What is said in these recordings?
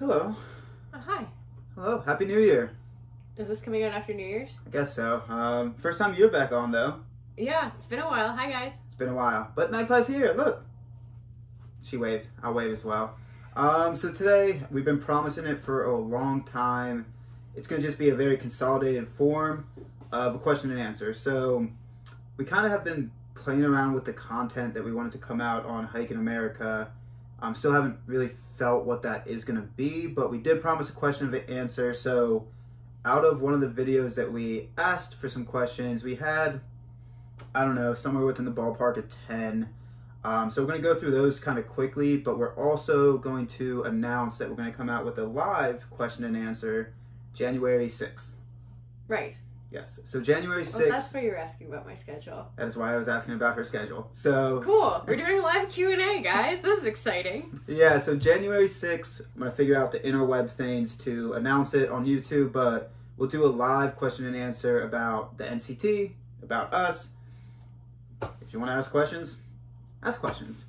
Hello. Oh, hi. Hello. Happy New Year. Is this coming out after New Year's? I guess so. First time you're back on, though. Yeah, it's been a while. Hi, guys. It's been a while. But Magpie's here. Look. She waved. I'll wave as well. So today, we've been promising it for a long time. It's going to just be a very consolidated form of a question and answer. So we kind of have been playing around with the content that we wanted to come out on Hike in America. Still haven't really felt what that is going to be, but we did promise a question and answer. So out of one of the videos that we asked for some questions, we had, I don't know, somewhere within the ballpark of 10. So we're going to go through those kind of quickly, but we're also going to announce that we're going to come out with a live question and answer January 6th. Right. Yes. So January 6th. Well, that's why you were asking about my schedule. That is why I was asking about her schedule. So cool. We're doing a live Q&A, guys. This is exciting. Yeah, so January 6th, I'm going to figure out the interweb things to announce it on YouTube, but we'll do a live question and answer about the NCT, about us. If you want to ask questions, ask questions.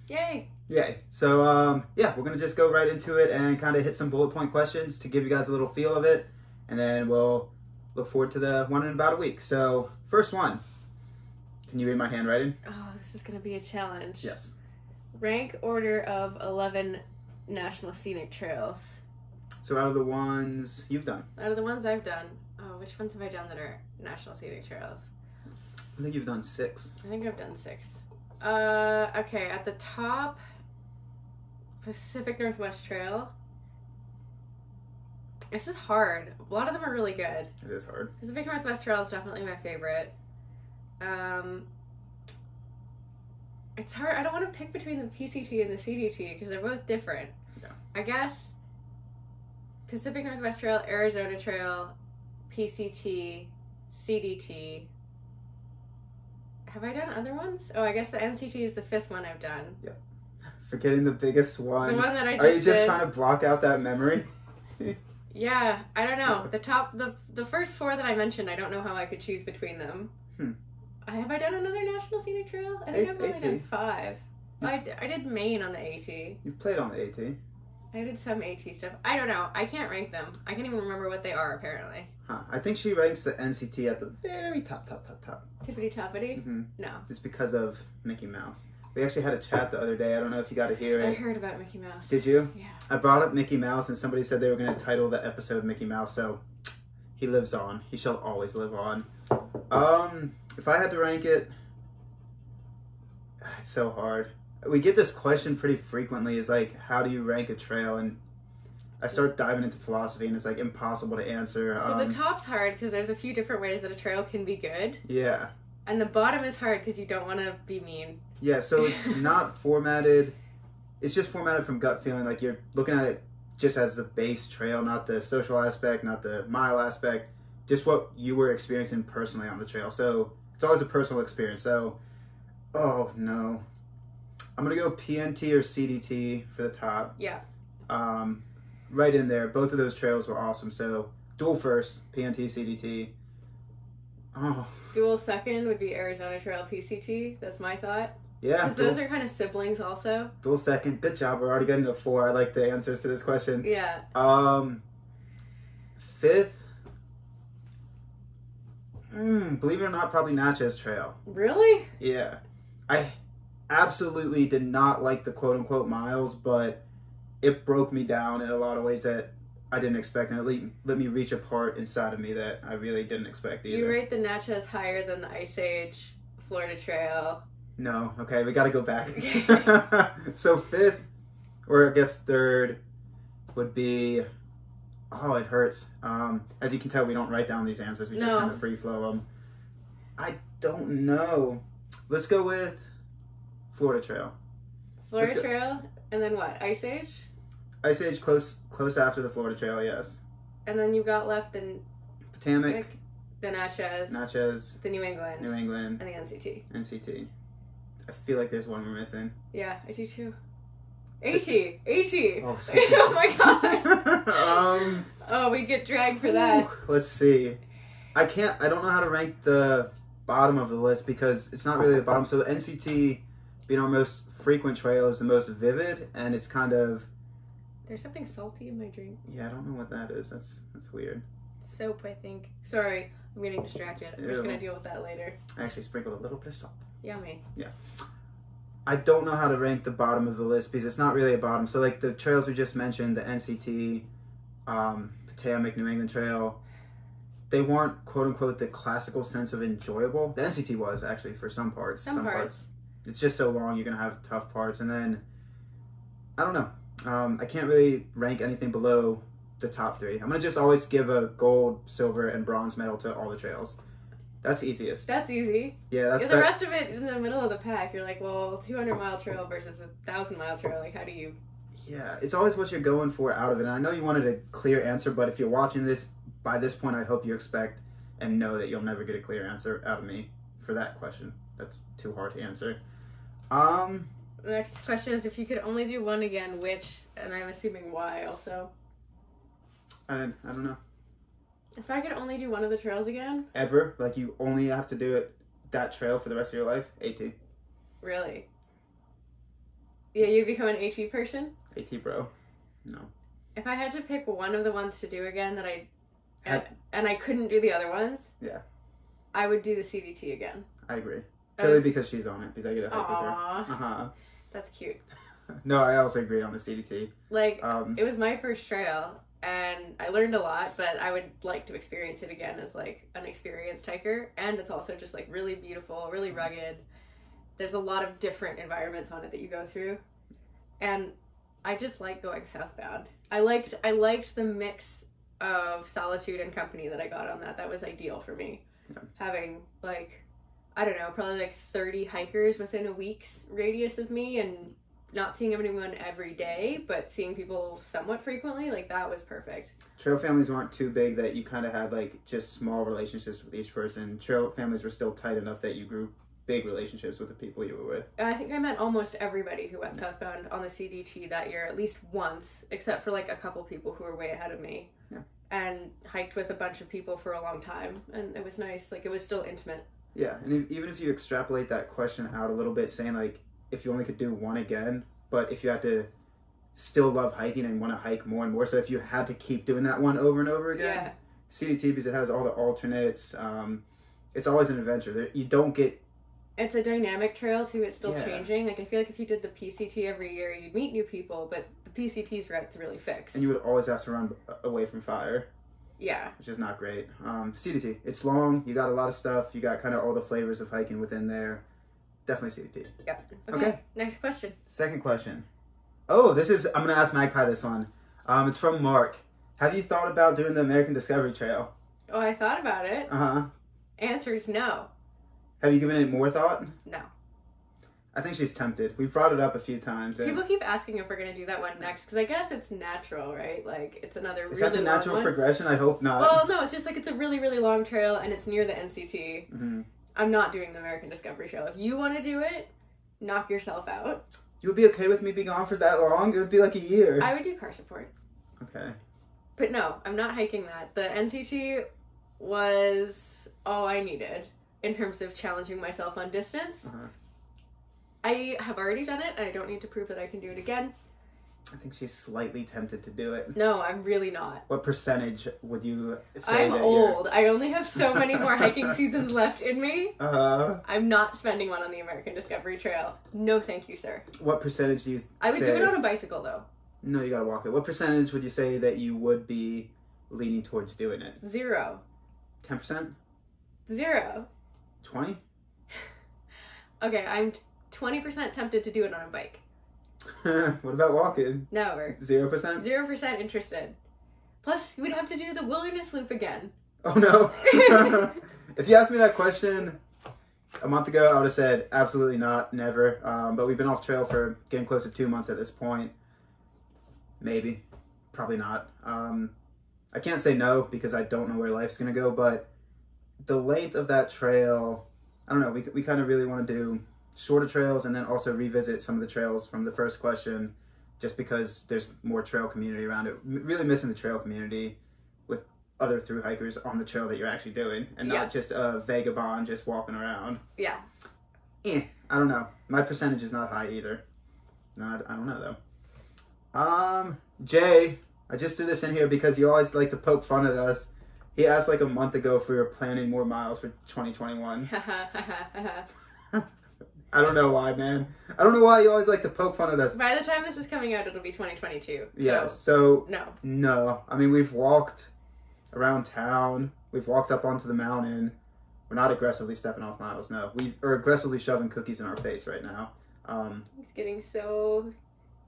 Yay. Yay. So, yeah, we're going to just go right into it and kind of hit some bullet point questions to give you guys a little feel of it, and then we'll look forward to the one in about a week. So, first one. Can you read my handwriting? Oh, this is going to be a challenge. Yes. Rank order of 11 National Scenic Trails. So, out of the ones you've done. Out of the ones I've done. Oh, which ones have I done that are National Scenic Trails? I think you've done 6. I think I've done 6. Okay, at the top, Pacific Northwest Trail. This is hard. A lot of them are really good. It is hard. Pacific Northwest Trail is definitely my favorite. It's hard. I don't want to pick between the PCT and the CDT because they're both different. Yeah. I guess Pacific Northwest Trail, Arizona Trail, PCT, CDT. Have I done other ones? Oh, I guess the NCT is the 5th one I've done. Yep. Forgetting the biggest one. The one that I just Are you just did. trying to block out that memory? Yeah, I don't know. The first 4 that I mentioned, I don't know how I could choose between them. Have I done another National Scenic Trail? I think I've only done 5. I did Maine on the AT. You've played on the AT. I did some AT stuff. I don't know. I can't rank them. I can't even remember what they are, apparently. Huh. I think she ranks the NCT at the very top. Tippity-toppity? Mm-hmm. No. It's because of Mickey Mouse. We actually had a chat the other day. I don't know if you got to hear it. I heard about Mickey Mouse. Did you? Yeah. I brought up Mickey Mouse and somebody said they were going to title the episode Mickey Mouse, so he lives on. He shall always live on. If I had to rank it, it's so hard. We get this question pretty frequently, is like, how do you rank a trail? And I start diving into philosophy and it's like impossible to answer. So the top's hard because there's a few different ways that a trail can be good. Yeah. And the bottom is hard because you don't want to be mean. Yeah, so it's not formatted. It's just formatted from gut feeling. Like you're looking at it just as the base trail, not the social aspect, not the mile aspect, just what you were experiencing personally on the trail. So it's always a personal experience. So, oh no. I'm going to go PNT or CDT for the top. Yeah. Right in there. Both of those trails were awesome. So dual first, PNT, CDT. Oh. Dual second would be Arizona Trail, PCT. That's my thought. Yeah. Because those are kind of siblings also. Dual second. Good job. We're already getting to 4. I like the answers to this question. Yeah. 5th. Believe it or not, probably Natchez Trail. Really? Yeah. I absolutely did not like the quote-unquote miles, but it broke me down in a lot of ways that I didn't expect, and it let me reach a part inside of me that I really didn't expect either. You rate the Natchez higher than the Ice Age, Florida Trail. No. Okay, we got to go back. So 5th, or I guess 3rd, would be... Oh, it hurts. As you can tell, we don't write down these answers. We just kind of free flow them. I don't know. Let's go with Florida Trail. Florida Trail, and then what? Ice Age? Ice Age close after the Florida Trail, yes. And then you've got left the Potomac, the Natchez, the New England, and the NCT. NCT. I feel like there's one we're missing. Yeah, I do too. AT. Oh, oh my god. Oh, we get dragged for that. Let's see. I don't know how to rank the bottom of the list because it's not really the bottom. So NCT being our most frequent trail is the most vivid, and it's kind of There's something salty in my drink. Yeah, I don't know what that is. That's weird. Soap, I think. Sorry, I'm getting distracted. I'm just gonna deal with that later. I actually sprinkled a little bit of salt. Yummy. Yeah. I don't know how to rank the bottom of the list because it's not really a bottom. So like the trails we just mentioned, the NCT, Potomac, New England Trail, they weren't quote unquote the classical sense of enjoyable. The NCT was actually for some parts. Some parts. It's just so long, you're gonna have tough parts, and then I don't know. I can't really rank anything below the top 3. I'm gonna just always give a gold, silver, and bronze medal to all the trails. That's easiest. That's easy. Yeah, that's the rest of it in the middle of the pack. You're like, well, 200-mile trail versus a 1,000-mile trail. Like, how do you? Yeah, it's always what you're going for out of it. And I know you wanted a clear answer, but if you're watching this by this point, I hope you expect and know that you'll never get a clear answer out of me for that question. That's too hard to answer. The next question is, if you could only do one again, which? And I'm assuming why also. I don't know. If I could only do one of the trails again? Ever? Like you only have to do that trail for the rest of your life? AT. Really? Yeah, you'd become an AT person? AT bro. No. If I had to pick one of the ones to do again that and I couldn't do the other ones, yeah, I would do the CDT again. I agree. Purely because she's on it, because I get a hike with her. Uh-huh. That's cute. No, I also agree on the CDT. Like, it was my first trail, and I learned a lot, but I would like to experience it again as, like, an experienced hiker, and it's also just, like, really beautiful, really rugged. There's a lot of different environments on it that you go through, and I just like going southbound. I liked the mix of solitude and company that I got on that. That was ideal for me. Yeah. Having, like, I don't know, probably like 30 hikers within a week's radius of me, and not seeing anyone every day, but seeing people somewhat frequently, like, that was perfect. Trail families weren't too big that you kind of had, like, just small relationships with each person. Trail families were still tight enough that you grew big relationships with the people you were with. I think I met almost everybody who went southbound on the CDT that year, at least once, except for, like, a couple people who were way ahead of me. Yeah. And hiked with a bunch of people for a long time, and it was nice. Like, it was still intimate. Yeah, and even if you extrapolate that question out a little bit, saying, like, if you only could do one again, but if you had to still love hiking and want to hike more and more, so if you had to keep doing that one over and over again, yeah. CDT, because it has all the alternates, it's always an adventure. You don't get... It's a dynamic trail, too. It's still changing. Like, I feel like if you did the PCT every year, you'd meet new people, but the PCT's route's really fixed. And you would always have to run away from fire. Yeah. Which is not great. CDT, it's long. You got a lot of stuff. You got kind of all the flavors of hiking within there. Definitely CDT. Yeah. Okay. Next question. Second question. Oh, I'm going to ask Magpie this one. It's from Mark. Have you thought about doing the American Discovery Trail? Oh, I thought about it. Uh-huh. Answer is no. Have you given it more thought? No. I think she's tempted. We've brought it up a few times. People keep asking if we're going to do that one next, because I guess it's natural, right? Like, it's another really long one. Is that the natural progression? I hope not. Well, no, it's just like it's a really, really long trail, and it's near the NCT. Mm-hmm. I'm not doing the American Discovery Trail. If you want to do it, knock yourself out. You would be okay with me being gone for that long? It would be like a year. I would do car support. Okay. But no, I'm not hiking that. The NCT was all I needed in terms of challenging myself on distance. Uh-huh. I have already done it, and I don't need to prove that I can do it again. I think she's slightly tempted to do it. No, I'm really not. What percentage would you say I'm that old. I only have so many more hiking seasons left in me. I'm not spending one on the American Discovery Trail. No, thank you, sir. What percentage do you I would do it on a bicycle, though. No, you gotta walk it. What percentage would you say that you would be leaning towards doing it? 0. 10%? 0. 20? Okay, I'm 20% tempted to do it on a bike. What about walking? No. 0%? 0% interested. Plus, we'd have to do the wilderness loop again. Oh, no. If you asked me that question a month ago, I would have said absolutely not, never. But we've been off trail for getting close to 2 months at this point. Maybe. Probably not. I can't say no because I don't know where life's going to go, but the length of that trail, I don't know, we kind of really want to do shorter trails and then also revisit some of the trails from the first question just because there's more trail community around it. Really missing the trail community with other thru hikers on the trail that you're actually doing and not just a vagabond just walking around. Yeah. I don't know. My percentage is not high either. No, I don't know Jay, I just threw this in here because you always like to poke fun at us. He asked like a month ago if we were planning more miles for 2021. I don't know why, man. I don't know why you always like to poke fun at us. By the time this is coming out, it'll be 2022. Yeah, so no. No. I mean, we've walked around town. We've walked up onto the mountain. We're not aggressively stepping off miles, no. We are aggressively shoving cookies in our face right now. He's getting so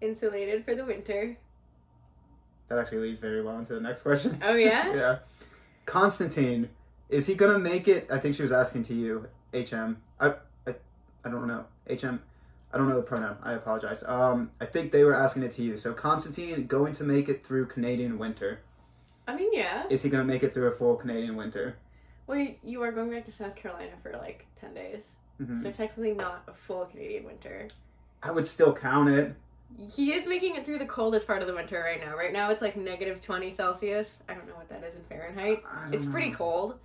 insulated for the winter. That actually leads very well into the next question. Oh, yeah? Yeah. Constantine, is he going to make it? I think she was asking to you, HM. I don't know. HM. I don't know the pronoun. I apologize. I think they were asking it to you. So Constantine going to make it through Canadian winter. I mean, yeah. Is he going to make it through a full Canadian winter? Well, you are going back to South Carolina for like 10 days. Mm-hmm. So technically not a full Canadian winter. I would still count it. He is making it through the coldest part of the winter right now. Right now it's like negative 20 Celsius. I don't know what that is in Fahrenheit. It's pretty cold.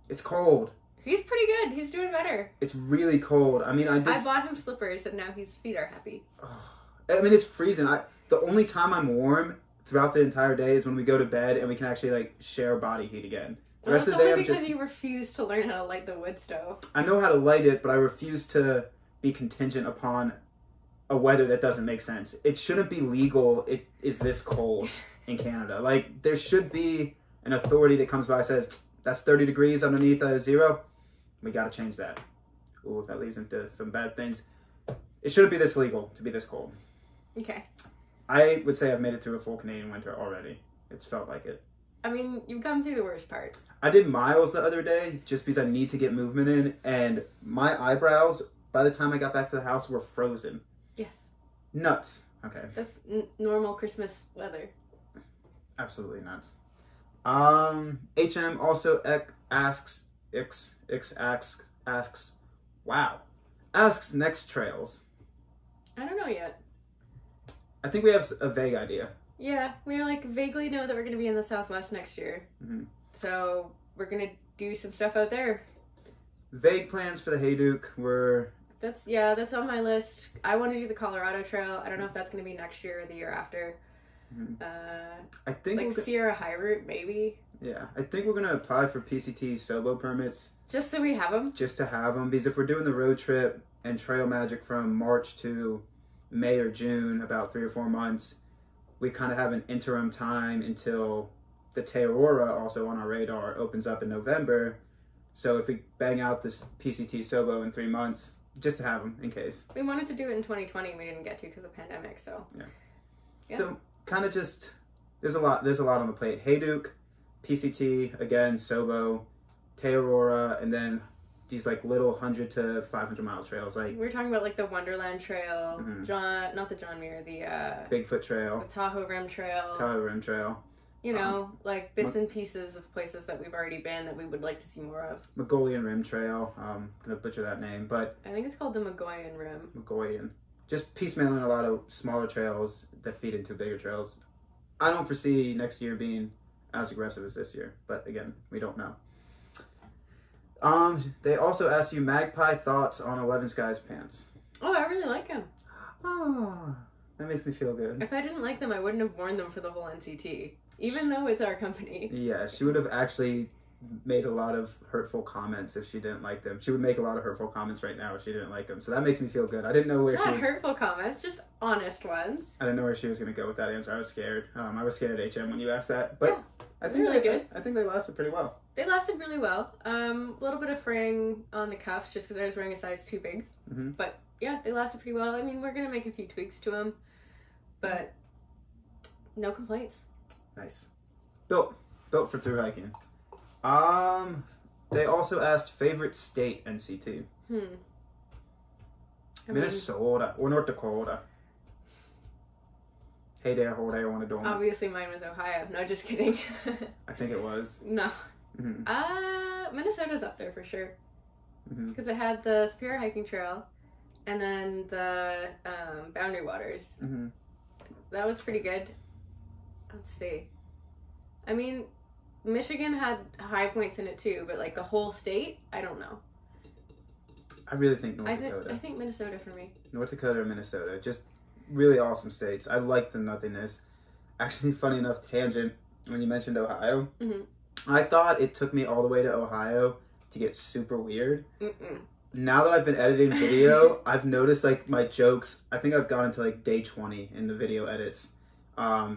It's cold. He's pretty good. He's doing better. It's really cold. I mean, I bought him slippers and now his feet are happy. I mean, it's freezing. The only time I'm warm throughout the entire day is when we go to bed and we can actually like share body heat again. The rest of the day, I'm because you refuse to learn how to light the wood stove. I know how to light it, but I refuse to be contingent upon a weather that doesn't make sense. It shouldn't be legal. It is this cold in Canada. Like, there should be an authority that comes by and says, that's 30 degrees underneath zero. We got to change that. Ooh, that leads into some bad things. It shouldn't be this legal to be this cold. Okay. I would say I've made it through a full Canadian winter already. It's felt like it. I mean, you've gone through the worst part. I did miles the other day just because I need to get movement in, and my eyebrows, by the time I got back to the house, were frozen. Yes. Nuts. Okay. That's normal Christmas weather. Absolutely nuts. HM also asks next trails. I don't know yet. I think we have a vague idea. Yeah, we like vaguely know that we're going to be in the Southwest next year. Mm-hmm. So we're going to do some stuff out there. Vague plans for the Hayduke were... That's on my list. I want to do the Colorado Trail. I don't know if that's going to be next year or the year after. Mm-hmm. I think like Sierra High Route, maybe. Yeah, I think we're going to apply for PCT solo permits. Just so we have them? Just to have them, because if we're doing the road trip and Trail Magic from March to May or June, about 3 or 4 months, we kind of have an interim time until the Teorora, also on our radar, opens up in November. So if we bang out this PCT Sobo in 3 months, just to have them in case. We wanted to do it in 2020, we didn't get to because of the pandemic, so. Yeah. So kind of just, there's a lot on the plate. Hayduke, PCT, again, Sobo, Teorora, and then these like little 100 to 500 mile trails. Like we're talking about like the Wonderland Trail, mm-hmm. not the John Muir, the Bigfoot Trail, the Tahoe Rim Trail. You know, like bits and pieces of places that we've already been that we would like to see more of. Mongolian Rim Trail. Gonna butcher that name, but I think it's called the Mongolian Rim. Mongolian. Just piecemealing a lot of smaller trails that feed into bigger trails. I don't foresee next year being as aggressive as this year, but again, we don't know. They also asked you Magpie thoughts on 11 Skye's pants. Oh, I really like them. Oh, that makes me feel good. If I didn't like them, I wouldn't have worn them for the whole NCT. Even though it's our company. Yeah, she would have actually made a lot of hurtful comments if she didn't like them. She would make a lot of hurtful comments right now if she didn't like them. So that makes me feel good. I didn't know where she was... Not hurtful comments, just honest ones. I didn't know where she was going to go with that answer. I was scared. I was scared at HM when you asked that. But yeah, I think really good. I think they lasted pretty well. They lasted really well. A little bit of fraying on the cuffs just because I was wearing a size too big. Mm-hmm. But yeah, they lasted pretty well. I mean, we're going to make a few tweaks to them. But no complaints. Nice. Built for through hiking. They also asked favorite state NCT. Minnesota or North Dakota. Hey there, hold there, I want to donut. Obviously mine was Ohio. No, just kidding. I think it was. No. Mm-hmm. Minnesota's up there for sure. Because Mm-hmm. it had the Superior Hiking Trail and then the Boundary Waters. Mm-hmm. That was pretty good. Let's see. I mean, Michigan had high points in it too, but like the whole state, I don't know. I really think North Dakota. I think Minnesota for me. North Dakota or Minnesota. Just really awesome states. I like the nothingness. Actually, funny enough, tangent, when you mentioned Ohio, I thought it took me all the way to Ohio to get super weird. Now that I've been editing video, I've noticed, like, my jokes, I think I've gotten to, like, day 20 in the video edits. By,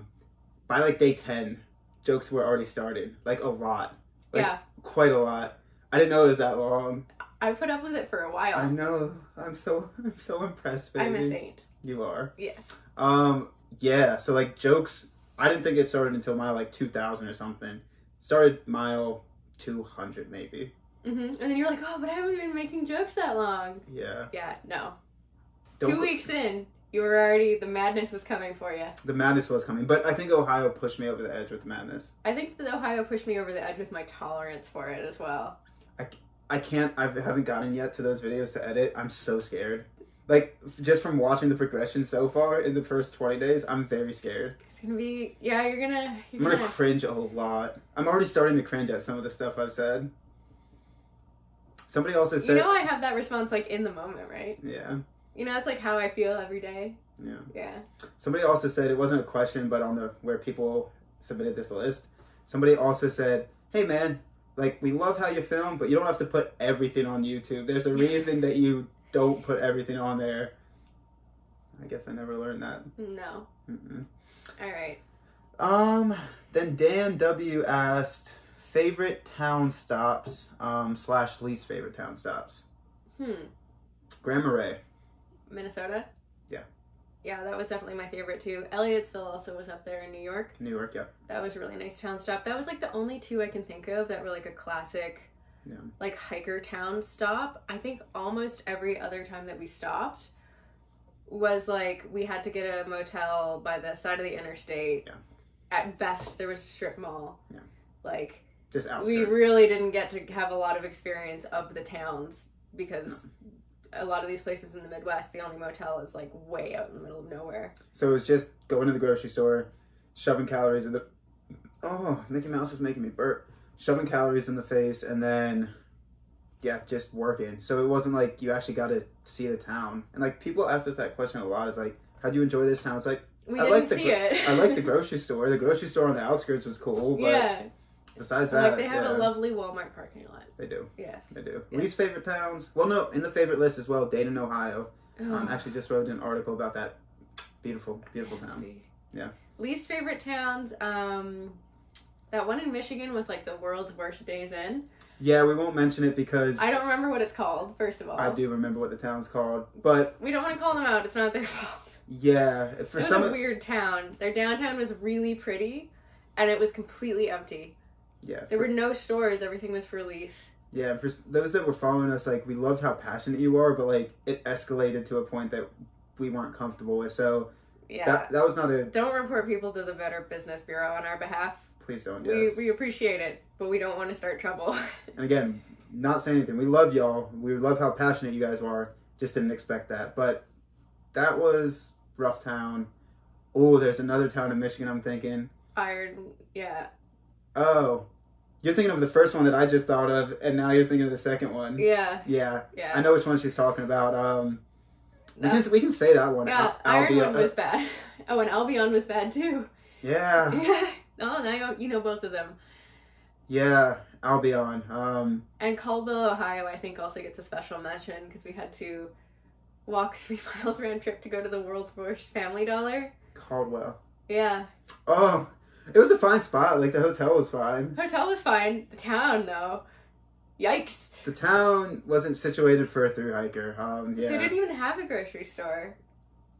like, day 10, jokes were already started. Like, a lot. Like, quite a lot. I didn't know it was that long. I put up with it for a while. I know. I'm so impressed, baby. I'm a saint. You are. Yeah. Yeah, so, like, jokes, I didn't think it started until mile, like, 2,000 or something. Started mile 200, maybe. And then you're like, oh, but I haven't been making jokes that long. Yeah. Yeah, no. 2 weeks in, you were already, the madness was coming for you. The madness was coming, but I think Ohio pushed me over the edge with the madness. I think that Ohio pushed me over the edge with my tolerance for it as well. I haven't gotten yet to those videos to edit. I'm so scared. Like, just from watching the progression so far in the first 20 days, I'm very scared. It's gonna be, you're gonna I'm gonna cringe a lot. I'm already starting to cringe at some of the stuff I've said. Somebody also said... You know I have that response, like, in the moment, right? Yeah. You know, that's, like, how I feel every day. Yeah. Yeah. Somebody also said, it wasn't a question, but on where people submitted this list, somebody also said, hey, man, like, we love how you film, but you don't have to put everything on YouTube. There's a reason that you don't put everything on there. I guess I never learned that. No. All right. Then Dan W. asked... favorite town stops / least favorite town stops. Grand Marais. Minnesota? Yeah. Yeah, that was definitely my favorite too. Elliottsville also was up there in New York. New York, yeah. That was a really nice town stop. That was like the only two I can think of that were like a classic like hiker town stop. I think almost every other time that we stopped was like we had to get a motel by the side of the interstate. Yeah. At best there was a strip mall. Yeah. Like just outskirts. We really didn't get to have a lot of experience of the towns because a lot of these places in the Midwest, the only motel is like way out in the middle of nowhere. So it was just going to the grocery store, shoving calories in the... Oh, Mickey Mouse is making me burp. Shoving calories in the face and then, just working. So it wasn't like you actually got to see the town. And like people ask us that question a lot. It's like, how'd you enjoy this town? It's like, I like the grocery store. The grocery store on the outskirts was cool. But besides that, like they have a lovely Walmart parking lot. They do. Yes. They do. Yes. Least favorite towns? Well, no, in the favorite list as well, Dayton, Ohio. Actually just wrote an article about that beautiful, beautiful town. Yeah. Least favorite towns, that one in Michigan with like the world's worst days in. Yeah, we won't mention it because... I don't remember what it's called, first of all. I do remember what the town's called, but... We don't want to call them out, it's not their fault. Yeah. It was a weird town. Their downtown was really pretty, and it was completely empty. Yeah. There were no stores, everything was for lease. Yeah, for those that were following us, like, we loved how passionate you are, but, like, it escalated to a point that we weren't comfortable with, so... Yeah. That was not a... Don't report people to the Better Business Bureau on our behalf. Please don't, yes. We appreciate it, but we don't want to start trouble. And again, not saying anything. We love y'all. We love how passionate you guys are. Just didn't expect that. But that was rough town. Oh, there's another town in Michigan I'm thinking. Yeah. Oh. You're thinking of the first one that I just thought of, and now you're thinking of the second one. Yeah. Yeah. I know which one she's talking about. We can say that one. Yeah, Ironwood was bad. Oh, and Albion was bad too. Yeah. Yeah. Oh, now you know both of them. Yeah, Albion. And Caldwell, Ohio, I think also gets a special mention because we had to walk 3 miles round trip to go to the world's worst Family Dollar. Caldwell. Yeah. Oh, it was a fine spot. Like, the hotel was fine. Hotel was fine. The town, though. Yikes. The town wasn't situated for a thru hiker. Yeah. They didn't even have a grocery store.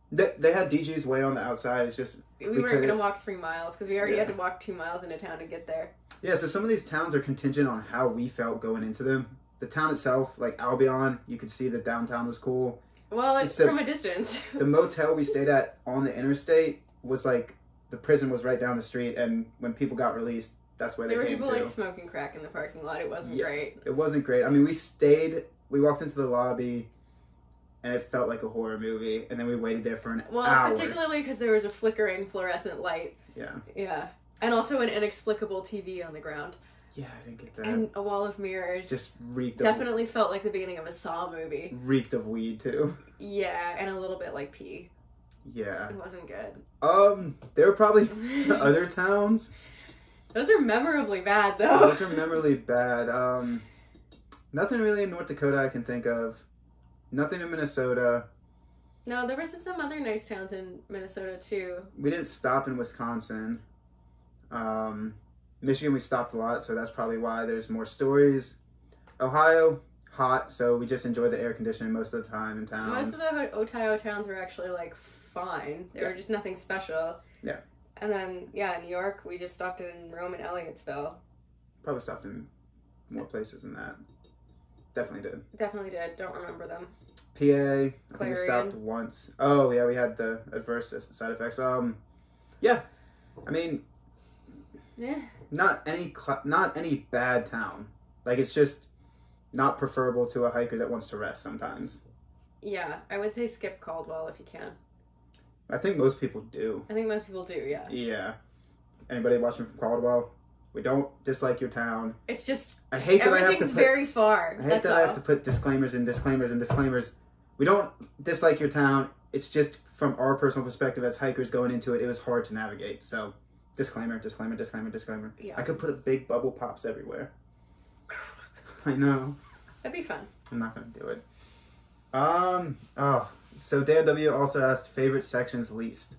They had DG's way on the outside. It's just... We weren't going to walk 3 miles because we already had to walk 2 miles into town to get there. Yeah, so some of these towns are contingent on how we felt going into them. The town itself, like Albion, you could see the downtown was cool. Well, it's from a distance. The motel we stayed at on the interstate was like... The prison was right down the street, and when people got released, that's where they came to. There were people, like, smoking crack in the parking lot. It wasn't great. It wasn't great. I mean, we walked into the lobby, and it felt like a horror movie, and then we waited there for an hour. Well, particularly because there was a flickering fluorescent light. Yeah. Yeah. And also an inexplicable TV on the ground. Yeah, I didn't get that. And a wall of mirrors. Just reeked Definitely felt like the beginning of a Saw movie. Reeked of weed, too. Yeah, and a little bit like pee. Yeah. It wasn't good. There were probably other towns. Those are memorably bad, though. Those are memorably bad. Nothing really in North Dakota I can think of. Nothing in Minnesota. No, there was some other nice towns in Minnesota, too. We didn't stop in Wisconsin. Michigan we stopped a lot, so that's probably why there's more stories. Ohio, hot, so we just enjoy the air conditioning most of the time in towns. Most of the Ohio towns were actually, like, fine. They were just nothing special. Yeah. And then, New York, we just stopped in Rome and Elliottsville. Probably stopped in more places than that. Definitely did. Definitely did. Don't remember them. PA, I think we stopped once. Oh, yeah, we had the adverse side effects. Yeah. I mean, not any bad town. Like, it's just not preferable to a hiker that wants to rest sometimes. Yeah, I would say skip Caldwell if you can. I think most people do. I think most people do, yeah. Yeah. Anybody watching from Caldwell? We don't dislike your town. It's just I hate that I have to put very far. I hate that I have to put disclaimers and disclaimers and disclaimers. We don't dislike your town. It's just from our personal perspective as hikers going into it, it was hard to navigate. So, disclaimer, disclaimer, disclaimer, disclaimer. Yeah. I could put a big bubble pops everywhere. I know. That'd be fun. I'm not going to do it. So Dan W. also asked favorite sections least.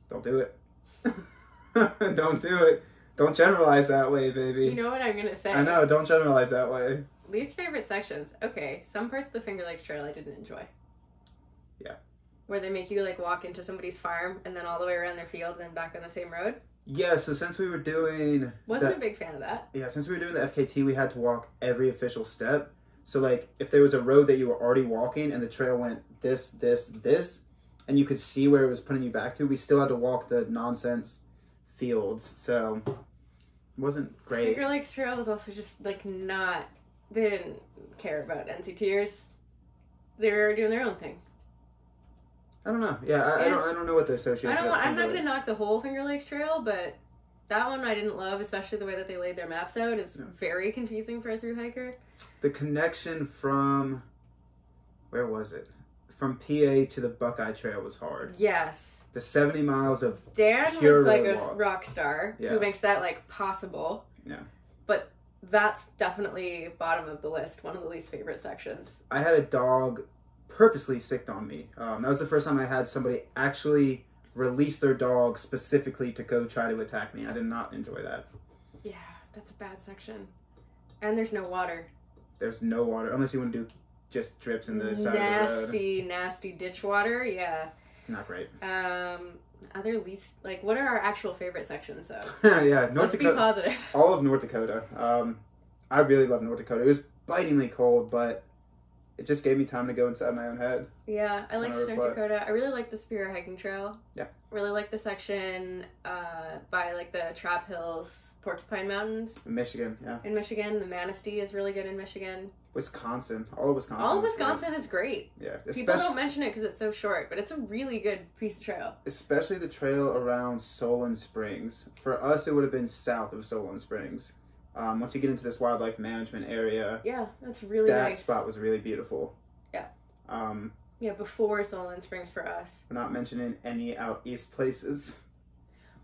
Don't do it. Don't do it. Don't generalize that way, baby. You know what I'm going to say. I know, don't generalize that way. Least favorite sections. Okay, some parts of the Finger Lakes Trail I didn't enjoy. Yeah. Where they make you, like, walk into somebody's farm and then all the way around their field and back on the same road. Yeah, so since we were doing... Wasn't a big fan of that. Yeah, since we were doing the FKT, we had to walk every official step. So, like, if there was a road that you were already walking and the trail went this, this, this, and you could see where it was putting you back to, we still had to walk the nonsense fields. So, it wasn't great. Finger Lakes Trail was also just, like, not... They didn't care about NCTers. They were doing their own thing. I don't know. Yeah, I don't know what the association is. I'm not going to knock the whole Finger Lakes Trail, but that one I didn't love, especially the way that they laid their maps out. It's very confusing for a through hiker. The connection from... Where was it? From PA to the Buckeye Trail was hard. Yes. The 70 miles of Dan pure was like a walk. rock star who makes that, like, possible. Yeah. But that's definitely bottom of the list. One of the least favorite sections. I had a dog purposely sicked on me. That was the first time I had somebody actually release their dog specifically to go try to attack me. I did not enjoy that. Yeah, that's a bad section. And there's no water. There's no water, unless you want to do just drips in the side of the road. Nasty ditch water, yeah. Not great. Other least, like, what are our actual favorite sections, though? Yeah, North Dakota. Be positive. All of North Dakota. I really love North Dakota. It was bitingly cold, but it just gave me time to go inside my own head. Yeah, I liked North Dakota. I really like the Spear Hiking Trail. Yeah. Really like the section by, like, the Trap Hills, Porcupine Mountains. In Michigan, yeah. In Michigan. The Manistee is really good in Michigan. Wisconsin. All of Wisconsin. All of Wisconsin is great. Yeah. People don't mention it because it's so short, but it's a really good piece of trail. Especially the trail around Solon Springs. For us, it would have been south of Solon Springs. Once you get into this wildlife management area, yeah, that's really nice. That spot was really beautiful. Yeah. Yeah, before Solon Springs for us. We're not mentioning any out east places.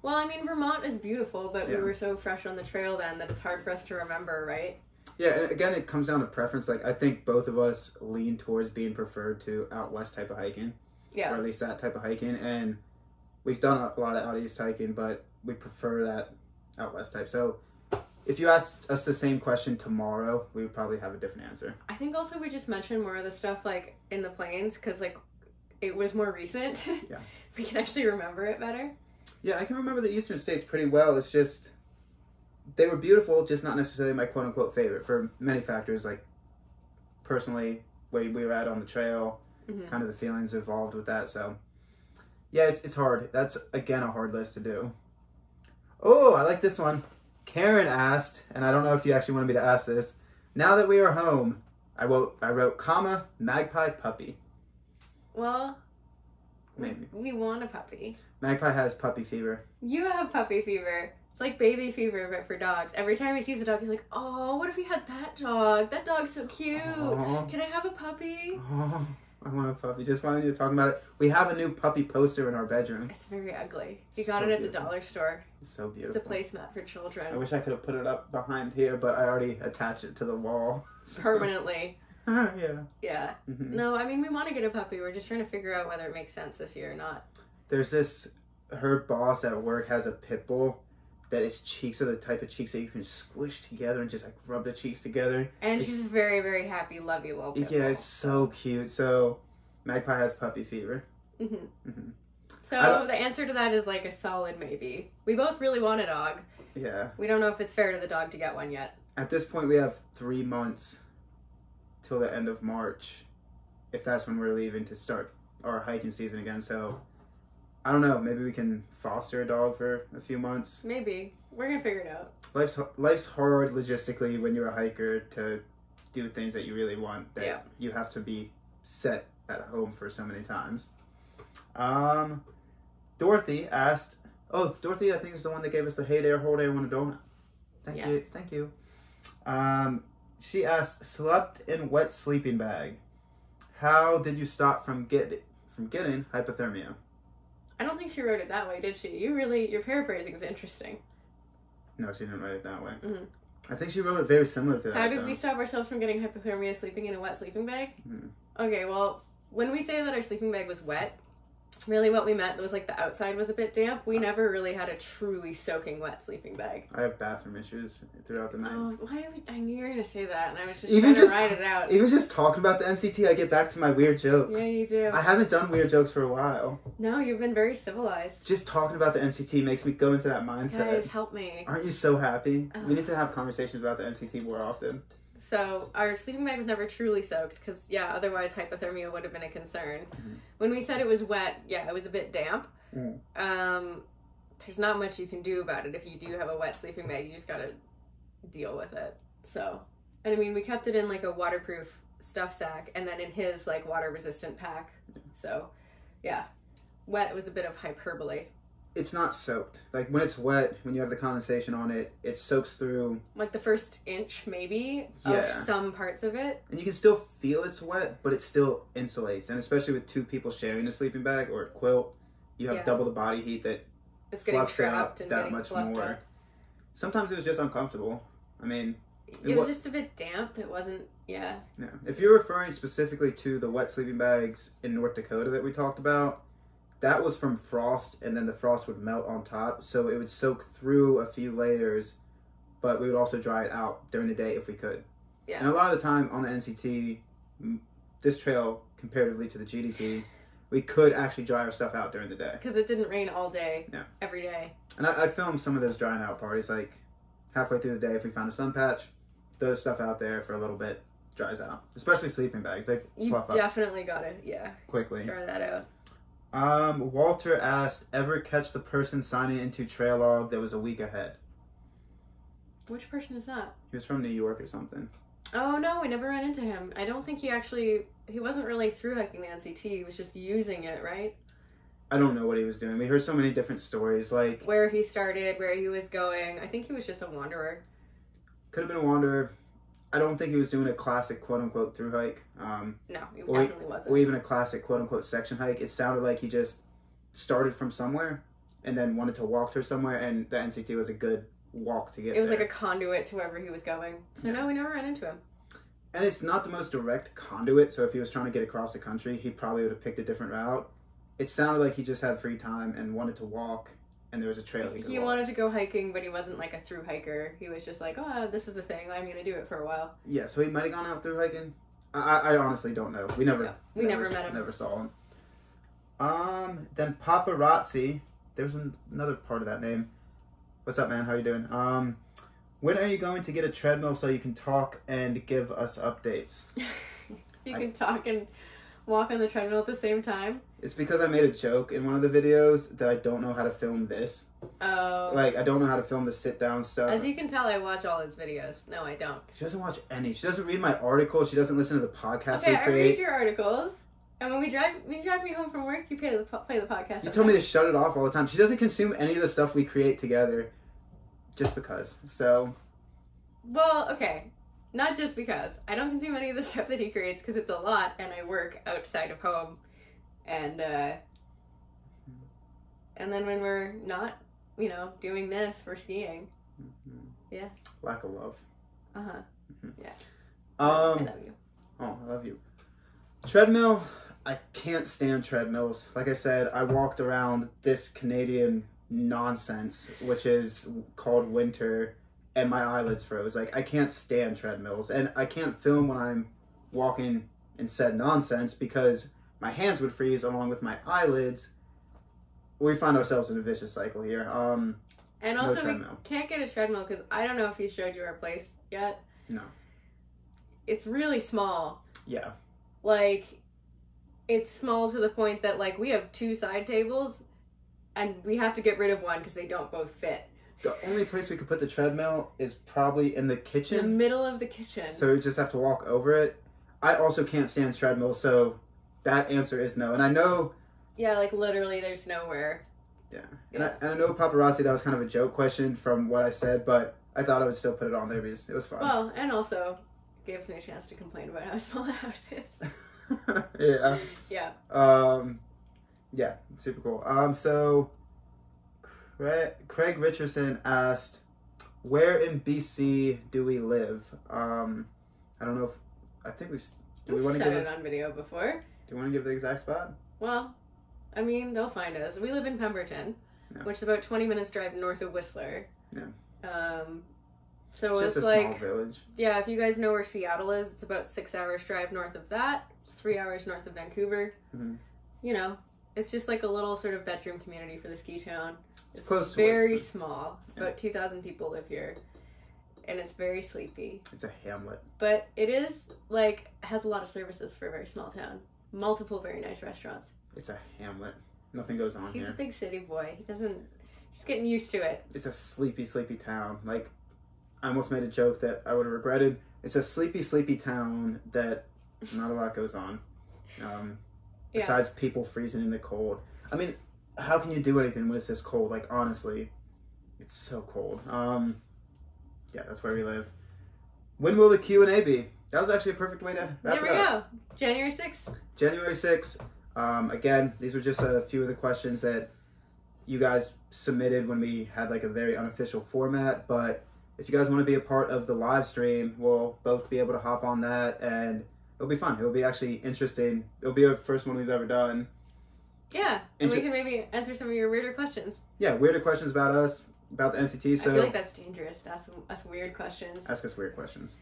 Well, I mean, Vermont is beautiful, but we were so fresh on the trail then that it's hard for us to remember, right? Yeah, and again, it comes down to preference. Like, I think both of us lean towards being preferred to out west type of hiking. Yeah. Or at least that type of hiking. And we've done a lot of out east hiking, but we prefer that out west type. So if you asked us the same question tomorrow, we would probably have a different answer. I think also we just mentioned more of the stuff, like, in the plains, because, like, it was more recent. Yeah. We can actually remember it better. Yeah, I can remember the eastern states pretty well. It's just... They were beautiful, just not necessarily my quote-unquote favorite for many factors, like personally, where we were at on the trail, kind of the feelings involved with that. So, yeah, it's hard. That's, again, a hard list to do. Oh, I like this one. Karen asked, and I don't know if you actually wanted me to ask this, now that we are home, I wrote, comma, magpie puppy. Well, maybe. We want a puppy. Magpie has puppy fever. You have puppy fever. It's like baby fever, but for dogs. Every time he sees a dog, he's like, oh, what if we had that dog? That dog's so cute. Aww. Can I have a puppy? Aww. I want a puppy. Just while you're talking about it, we have a new puppy poster in our bedroom. It's very ugly. You got it at the dollar store. It's so beautiful. It's a placemat for children. I wish I could have put it up behind here, but I already attached it to the wall. So. Permanently. Yeah. Yeah. Mm-hmm. No, I mean, we want to get a puppy. We're just trying to figure out whether it makes sense this year or not. There's her boss at work has a pit bull that its cheeks are the type of cheeks that you can squish together and just like rub the cheeks together. And she's very, very happy, lovey little pit bull. Yeah, it's so cute. So Magpie has puppy fever. Mm-hmm. Mm-hmm. So the answer to that is like a solid maybe. We both really want a dog. Yeah. We don't know if it's fair to the dog to get one yet. At this point, we have 3 months till the end of March, if that's when we're leaving to start our hiking season again. So I don't know. Maybe we can foster a dog for a few months. Maybe. We're going to figure it out. Life's hard logistically when you're a hiker to do things that you really want. That you have to be set at home for so many times. Dorothy asked... Oh, Dorothy, I think is the one that gave us the Hey There, Hold Day, I Want a Donut. Thank you. She asked, slept in wet sleeping bag. How did you stop from getting hypothermia? I don't think she wrote it that way, did she? Your paraphrasing is interesting. No, she didn't write it that way. Mm-hmm. I think she wrote it very similar to that. How did we stop ourselves from getting hypothermia sleeping in a wet sleeping bag? Mm-hmm. Okay, well, when we say that our sleeping bag was wet, really what we meant was like the outside was a bit damp. We never really had a truly soaking wet sleeping bag. I have bathroom issues throughout the night. Oh, I knew you were going to say that, and I was just trying to write it out. Even just talking about the NCT, I get back to my weird jokes. Yeah, you do. I haven't done weird jokes for a while. No, you've been very civilized. Just talking about the NCT makes me go into that mindset. Guys, help me. Aren't you so happy? We need to have conversations about the NCT more often. So our sleeping bag was never truly soaked because, otherwise hypothermia would have been a concern. Mm-hmm. When we said it was wet, it was a bit damp. Mm. There's not much you can do about it if you do have a wet sleeping bag. You just got to deal with it. So, and I mean, we kept it in like a waterproof stuff sack and then in his like water-resistant pack. So, wet was a bit of hyperbole. It's not soaked. Like, when it's wet, when you have the condensation on it, it soaks through... Like, the first inch, maybe, of some parts of it. And you can still feel it's wet, but it still insulates. And especially with 2 people sharing a sleeping bag or a quilt, you have double the body heat that it's getting fluffs it up trapped and that much more. Up. Sometimes it was just uncomfortable. I mean... It was just a bit damp. It wasn't... Yeah. If you're referring specifically to the wet sleeping bags in North Dakota that we talked about... That was from frost, and then the frost would melt on top, so it would soak through a few layers, but we would also dry it out during the day if we could. Yeah. And a lot of the time on the NCT, this trail, comparatively to the GDT, we could actually dry our stuff out during the day. Because it didn't rain all day, every day. And I filmed some of those drying out parties, like halfway through the day, if we found a sun patch, throw stuff out there for a little bit, dries out. Especially sleeping bags. They fluff up. You definitely got to, quickly. Dry that out. Walter asked, ever catch the person signing into trail log that was a week ahead? Which person is that? He was from New York or something. Oh, no, we never ran into him. I don't think he wasn't really through hiking the NCT. He was just using it, right? I don't know what he was doing. We heard so many different stories, like... Where he started, where he was going. I think he was just a wanderer. Could have been a wanderer. I don't think he was doing a classic quote-unquote through hike. No, he definitely wasn't. Or even a classic quote-unquote section hike. It sounded like he just started from somewhere and then wanted to walk to somewhere, and the NCT was a good walk to get there. It was like a conduit to wherever he was going. So no, we never ran into him. And it's not the most direct conduit, so if he was trying to get across the country, he probably would have picked a different route. It sounded like he just had free time and wanted to walk, and there was a trail he could walk. Wanted to go hiking, but he wasn't like a through hiker. He was just like, oh, this is a thing. I'm going to do it for a while. Yeah, so he might have gone out through hiking. I honestly don't know. We never met him. Never saw him. Then Paparazzi. There's another part of that name. What's up, man? How you doing? When are you going to get a treadmill so you can talk and give us updates? So you can talk and walk on the treadmill at the same time? It's because I made a joke in one of the videos that I don't know how to film this. Oh. Like, I don't know how to film the sit-down stuff. As you can tell, I watch all his videos. No, I don't. She doesn't watch any. She doesn't read my articles. She doesn't listen to the podcast we create. I read your articles. And when we drive me home from work, you play the podcast. You told me to shut it off all the time. She doesn't consume any of the stuff we create together just because. So. Well, okay. Not just because. I don't consume any of the stuff that he creates because it's a lot and I work outside of home. And then when we're not, doing this, we're skiing. Mm-hmm. Yeah. Lack of love. Uh-huh. Mm-hmm. Yeah. I Um, love you. oh, I love you. Treadmill, I can't stand treadmills. Like I said, I walked around this Canadian nonsense, which is called winter, and my eyelids froze. Like, I can't stand treadmills, and I can't film when I'm walking in said nonsense because my hands would freeze along with my eyelids. We find ourselves in a vicious cycle here. And no also, we treadmill. can't get a treadmill because I don't know if he showed you our place yet. No. It's really small. Yeah. Like, it's small to the point that, like, we have 2 side tables and we have to get rid of one because they don't both fit. The only place we could put the treadmill is probably in the kitchen. In the middle of the kitchen. So we just have to walk over it. I also can't stand treadmills, so that answer is no. And I know... Yeah, like, literally there's nowhere. Yeah. And I know paparazzi, that was kind of a joke question from what I said, but I thought I would still put it on there because it was fun. Well, and also gives me a chance to complain about how small the house is. Yeah. Yeah. Yeah, super cool. So Craig Richardson asked, where in BC do we live? I don't know if, I think We've said it on video before. Do you want to give the exact spot? Well, I mean, they'll find us. We live in Pemberton, Yeah. which is about 20 minutes drive north of Whistler. Yeah. So It's just a like, small village. yeah, if you guys know where Seattle is, it's about 6 hours drive north of that, 3 hours north of Vancouver. Mm-hmm. It's just like a little sort of bedroom community for the ski town. It's close to very Whistler. small. It's Yeah. about 2,000 people live here, and it's very sleepy. It's a hamlet. But it is like has a lot of services for a very small town. Multiple very nice restaurants. It's a hamlet. Nothing goes on He's here. a big city boy. He's getting used to it. It's a sleepy, sleepy town. Like, I almost made a joke that I would have regretted. It's a sleepy, sleepy town that not a lot goes on. Besides people freezing in the cold. I mean, how can you do anything when it's this cold? Like, honestly, it's so cold. Yeah, that's where we live. When will the Q&A be? That was actually a perfect way to wrap There it we up. go. January 6th. January 6th. Again, these were just a few of the questions that you guys submitted when we had like a very unofficial format. But if you guys want to be a part of the live stream, we'll both be able to hop on that and it'll be fun. It'll be actually interesting. It'll be our first one we've ever done. Yeah, and we can maybe answer some of your weirder questions. Yeah, weirder questions about us, about the NCT. So I feel like that's dangerous to ask us weird questions. Ask us weird questions.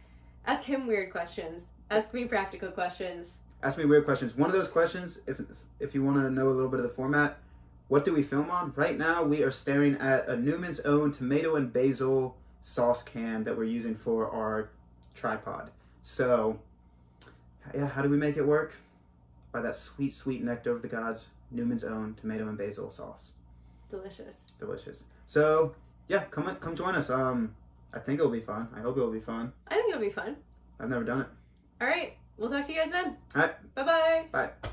Ask him weird questions. Ask me practical questions. Ask me weird questions. One of those questions, if you want to know a little bit of the format, what do we film on? Right now, we are staring at a Newman's Own tomato and basil sauce can that we're using for our tripod. So, yeah, how do we make it work? By that sweet, sweet nectar of the gods, Newman's Own tomato and basil sauce. Delicious. Delicious. So, yeah, come join us. I think it'll be fun. I hope it'll be fun. I think it'll be fun. I've never done it. All right. We'll talk to you guys then. All right. Bye-bye. Bye.